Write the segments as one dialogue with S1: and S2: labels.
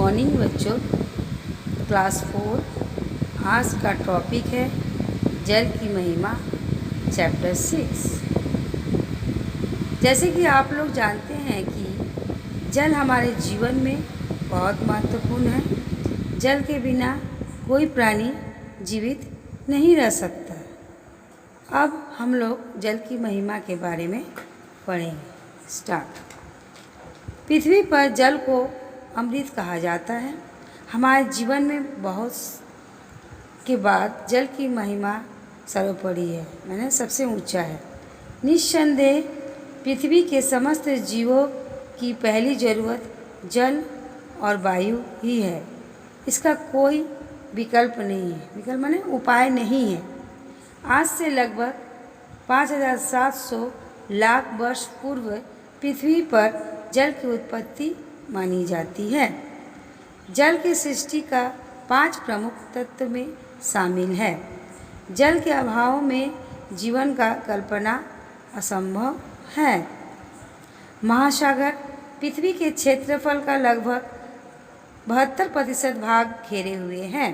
S1: Morning बच्चों। Class 4 आज का टॉपिक है जल की महिमा, चैप्टर 6। जैसे कि आप लोग जानते हैं कि जल हमारे जीवन में बहुत महत्वपूर्ण है। जल के बिना कोई प्राणी जीवित नहीं रह सकता। अब हम लोग जल की महिमा के बारे में पढ़ेंगे। स्टार्ट। पृथ्वी पर जल को अमृत कहा जाता है। हमारे जीवन में बहुत के बाद जल की महिमा सर्वोपरि है, माने सबसे ऊंचा है। निस्संदेह पृथ्वी के समस्त जीवों की पहली ज़रूरत जल और वायु ही है। इसका कोई विकल्प नहीं है। विकल्प माने उपाय नहीं है। आज से लगभग 5700 लाख वर्ष पूर्व पृथ्वी पर जल की उत्पत्ति मानी जाती है। जल की सृष्टि का 5 प्रमुख तत्व में शामिल है। जल के अभाव में जीवन का कल्पना असंभव है। महासागर पृथ्वी के क्षेत्रफल का लगभग 72% भाग घेरे हुए हैं।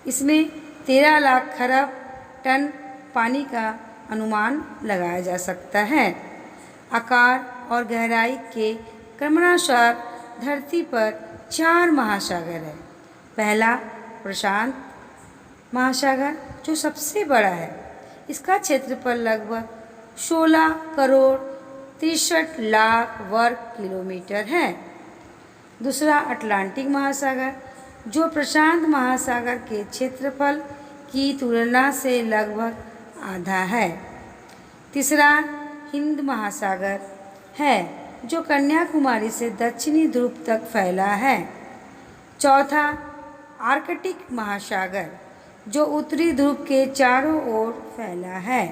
S1: इसमें 13 लाख खरब टन पानी का अनुमान लगाया जा सकता है। आकार और गहराई के क्रमानुसार धरती पर 4 महासागर है। पहला प्रशांत महासागर जो सबसे बड़ा है। इसका क्षेत्रफल लगभग 16 करोड़ 63 लाख वर्ग किलोमीटर है। दूसरा अटलांटिक महासागर जो प्रशांत महासागर के क्षेत्रफल की तुलना से लगभग आधा है। तीसरा हिंद महासागर है जो कन्याकुमारी से दक्षिणी ध्रुव तक फैला है। चौथा आर्कटिक महासागर जो उत्तरी ध्रुव के चारों ओर फैला है।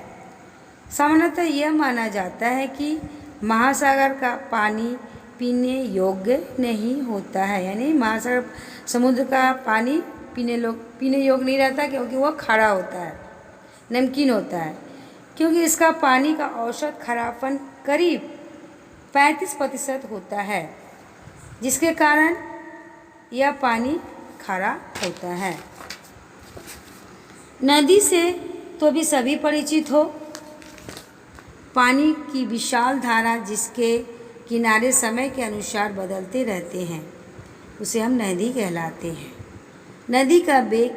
S1: सामान्यतः यह माना जाता है कि महासागर का पानी पीने योग्य नहीं होता है, यानी महासागर समुद्र का पानी पीने योग्य नहीं रहता, क्योंकि वह खारा होता है, नमकीन होता है। क्योंकि इसका पानी का औसत खारापन करीब 35% होता है, जिसके कारण यह पानी खारा होता है। नदी से तो भी सभी परिचित हो। पानी की विशाल धारा जिसके किनारे समय के अनुसार बदलते रहते हैं, उसे हम नदी कहलाते हैं। नदी का वेग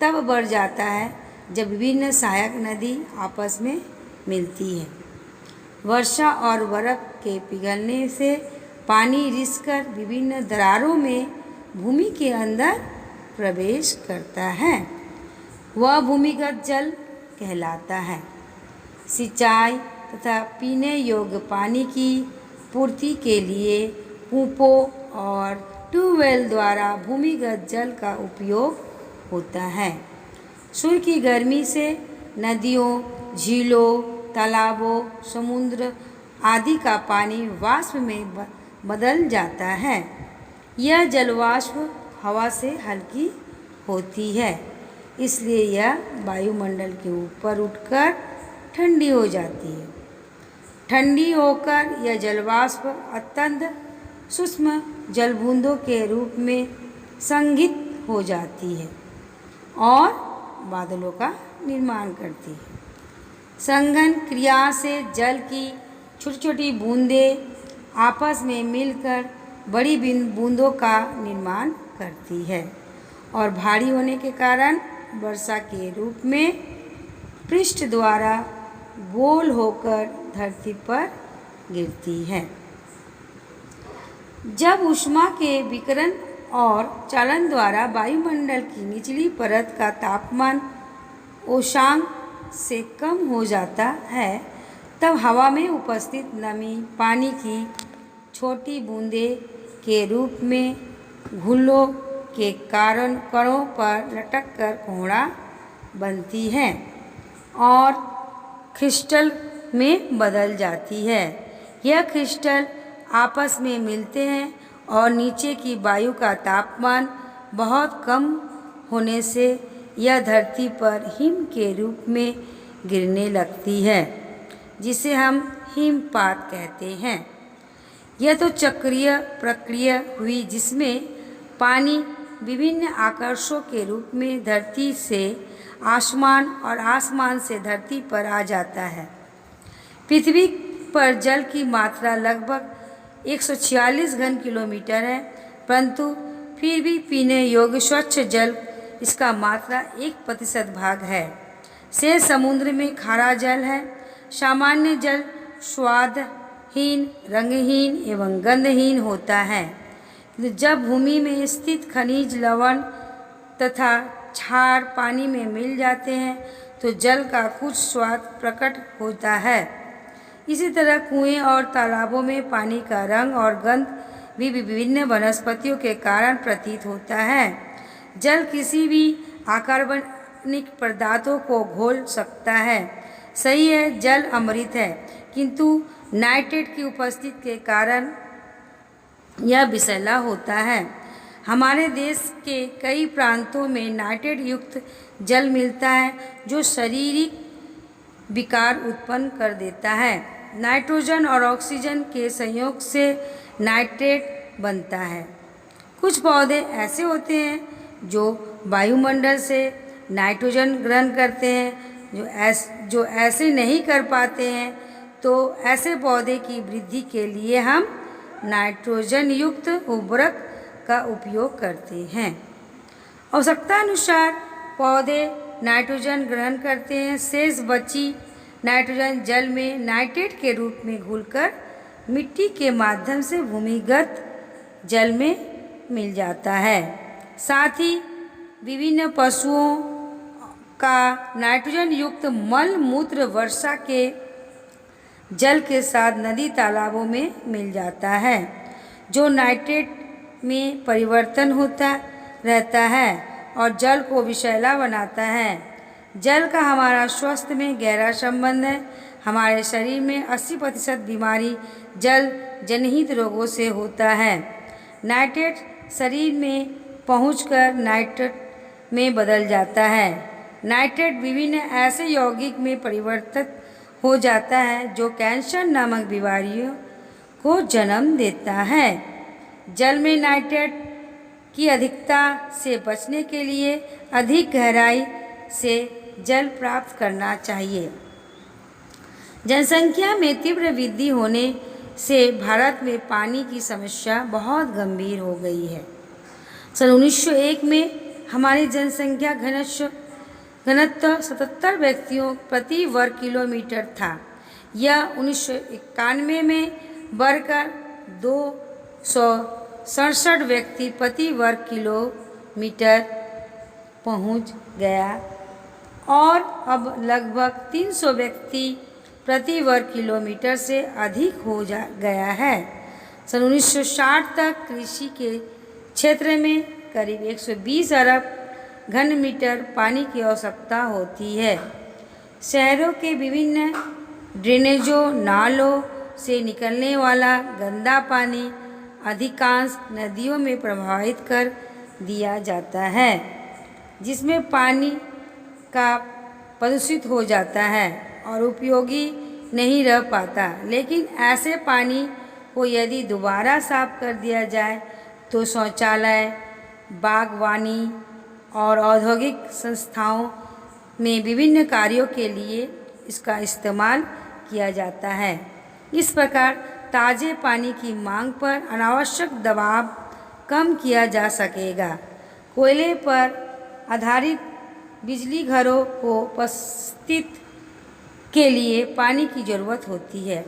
S1: तब बढ़ जाता है जब विभिन्न सहायक नदी आपस में मिलती है। वर्षा और बर्फ के पिघलने से पानी रिसकर विभिन्न दरारों में भूमि के अंदर प्रवेश करता है। वह भूमिगत जल कहलाता है। सिंचाई तथा पीने योग्य पानी की पूर्ति के लिए कूपों और ट्यूबवेल द्वारा भूमिगत जल का उपयोग होता है। सूर्य की गर्मी से नदियों, झीलों, तालाबों, समुद्र आदि का पानी वाष्प में बदल जाता है। यह जलवाष्प हवा से हल्की होती है, इसलिए यह वायुमंडल के ऊपर उठकर ठंडी हो जाती है। ठंडी होकर यह जलवाष्प अत्यंत सूक्ष्म जलबूंदों के रूप में संघित हो जाती है और बादलों का निर्माण करती है। संघन क्रिया से जल की छोटी छोटी बूंदें आपस में मिलकर बड़ी बूंदों का निर्माण करती है और भारी होने के कारण वर्षा के रूप में पृष्ठ द्वारा गोल होकर धरती पर गिरती है। जब ऊष्मा के विकिरण और चालन द्वारा वायुमंडल की निचली परत का तापमान उष्मांक से कम हो जाता है, तब हवा में उपस्थित नमी पानी की छोटी बूंदें के रूप में घुल्लों के कारण कणों पर लटककर कोहरा बनती है और क्रिस्टल में बदल जाती है। यह क्रिस्टल आपस में मिलते हैं और नीचे की वायु का तापमान बहुत कम होने से यह धरती पर हिम के रूप में गिरने लगती है, जिसे हम हिमपात कहते हैं। यह तो चक्रीय प्रक्रिया हुई जिसमें पानी विभिन्न आकर्षों के रूप में धरती से आसमान और आसमान से धरती पर आ जाता है। पृथ्वी पर जल की मात्रा लगभग 146 घन किलोमीटर है, परंतु फिर भी पीने योग्य स्वच्छ जल इसका मात्रा 1% भाग है। शेष समुद्र में खारा जल है। सामान्य जल स्वादहीन, रंगहीन एवं गंधहीन होता है। जब भूमि में स्थित खनिज लवण तथा क्षार पानी में मिल जाते हैं तो जल का कुछ स्वाद प्रकट होता है। इसी तरह कुएं और तालाबों में पानी का रंग और गंध भी विभिन्न वनस्पतियों के कारण प्रतीत होता है। जल किसी भी अकार्बनिक पदार्थों को घोल सकता है। सही है, जल अमृत है, किंतु नाइट्रेट की उपस्थिति के कारण यह विषैला होता है। हमारे देश के कई प्रांतों में नाइट्रेट युक्त जल मिलता है जो शारीरिक विकार उत्पन्न कर देता है। नाइट्रोजन और ऑक्सीजन के संयोग से नाइट्रेट बनता है। कुछ पौधे ऐसे होते हैं जो वायुमंडल से नाइट्रोजन ग्रहण करते हैं, जो ऐसे नहीं कर पाते हैं, तो ऐसे पौधे की वृद्धि के लिए हम नाइट्रोजन युक्त उर्वरक का उपयोग करते हैं। आवश्यकता अनुसार पौधे नाइट्रोजन ग्रहण करते हैं। शेष बची नाइट्रोजन जल में नाइट्रेट के रूप में घुलकर मिट्टी के माध्यम से भूमिगत जल में मिल जाता है। साथ ही विभिन्न पशुओं का नाइट्रोजन युक्त मल मूत्र वर्षा के जल के साथ नदी तालाबों में मिल जाता है, जो नाइट्रेट में परिवर्तन होता रहता है और जल को विषैला बनाता है। जल का हमारा स्वास्थ्य में गहरा संबंध है। हमारे शरीर में 80% बीमारी जल जनहित रोगों से होता है। नाइट्रेट शरीर में पहुंचकर नाइट्रेट में बदल जाता है। नाइट्रेट विभिन्न ऐसे यौगिक में परिवर्तित हो जाता है जो कैंसर नामक बीमारियों को जन्म देता है। जल में नाइट्रेट की अधिकता से बचने के लिए अधिक गहराई से जल प्राप्त करना चाहिए। जनसंख्या में तीव्र वृद्धि होने से भारत में पानी की समस्या बहुत गंभीर हो गई है। सन 1901 में हमारी जनसंख्या घनत्व 77 व्यक्तियों प्रति वर्ग किलोमीटर था। यह 1991 में बढ़कर 267 व्यक्ति प्रति वर्ग किलोमीटर पहुंच गया और अब लगभग 300 व्यक्ति प्रति वर्ग किलोमीटर से अधिक हो गया है। सन 1960 तक कृषि के क्षेत्र में करीब 120 अरब घन मीटर पानी की आवश्यकता होती है। शहरों के विभिन्न ड्रेनेजों नालों से निकलने वाला गंदा पानी अधिकांश नदियों में प्रवाहित कर दिया जाता है, जिसमें पानी का प्रदूषित हो जाता है और उपयोगी नहीं रह पाता। लेकिन ऐसे पानी को यदि दोबारा साफ कर दिया जाए तो शौचालय, बागवानी और औद्योगिक संस्थाओं में विभिन्न कार्यों के लिए इसका इस्तेमाल किया जाता है। इस प्रकार ताज़े पानी की मांग पर अनावश्यक दबाव कम किया जा सकेगा। कोयले पर आधारित बिजली घरों को उपस्थित के लिए पानी की ज़रूरत होती है।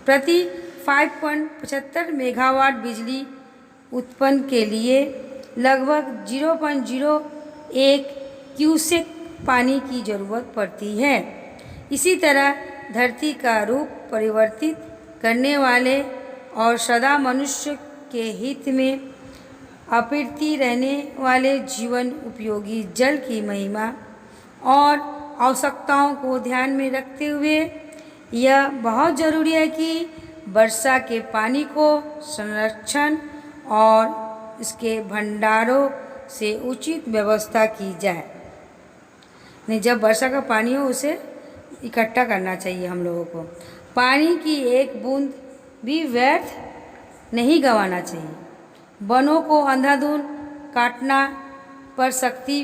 S1: प्रति 5.75 मेगावाट बिजली उत्पन्न के लिए लगभग 0.01 क्यूसेक पानी की ज़रूरत पड़ती है। इसी तरह धरती का रूप परिवर्तित करने वाले और सदा मनुष्य के हित में अप्रतिम रहने वाले जीवन उपयोगी जल की महिमा और आवश्यकताओं को ध्यान में रखते हुए यह बहुत ज़रूरी है कि वर्षा के पानी को संरक्षण और इसके भंडारों से उचित व्यवस्था की जाए। नहीं, जब वर्षा का पानी हो उसे इकट्ठा करना चाहिए हम लोगों को। पानी की एक बूंद भी व्यर्थ नहीं गंवाना चाहिए। वनों को अंधाधुंध काटना पर सख्ती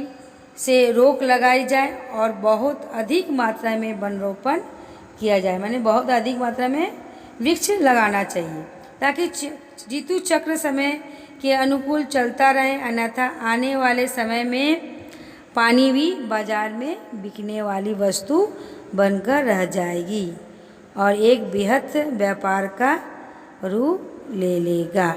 S1: से रोक लगाई जाए और बहुत अधिक मात्रा में वन रोपण किया जाए। माने बहुत अधिक मात्रा में वृक्ष लगाना चाहिए ताकि ऋतु चक्र समय के अनुकूल चलता रहे, अन्यथा आने वाले समय में पानी भी बाजार में बिकने वाली वस्तु बनकर रह जाएगी और एक बृहत व्यापार का रूप ले लेगा।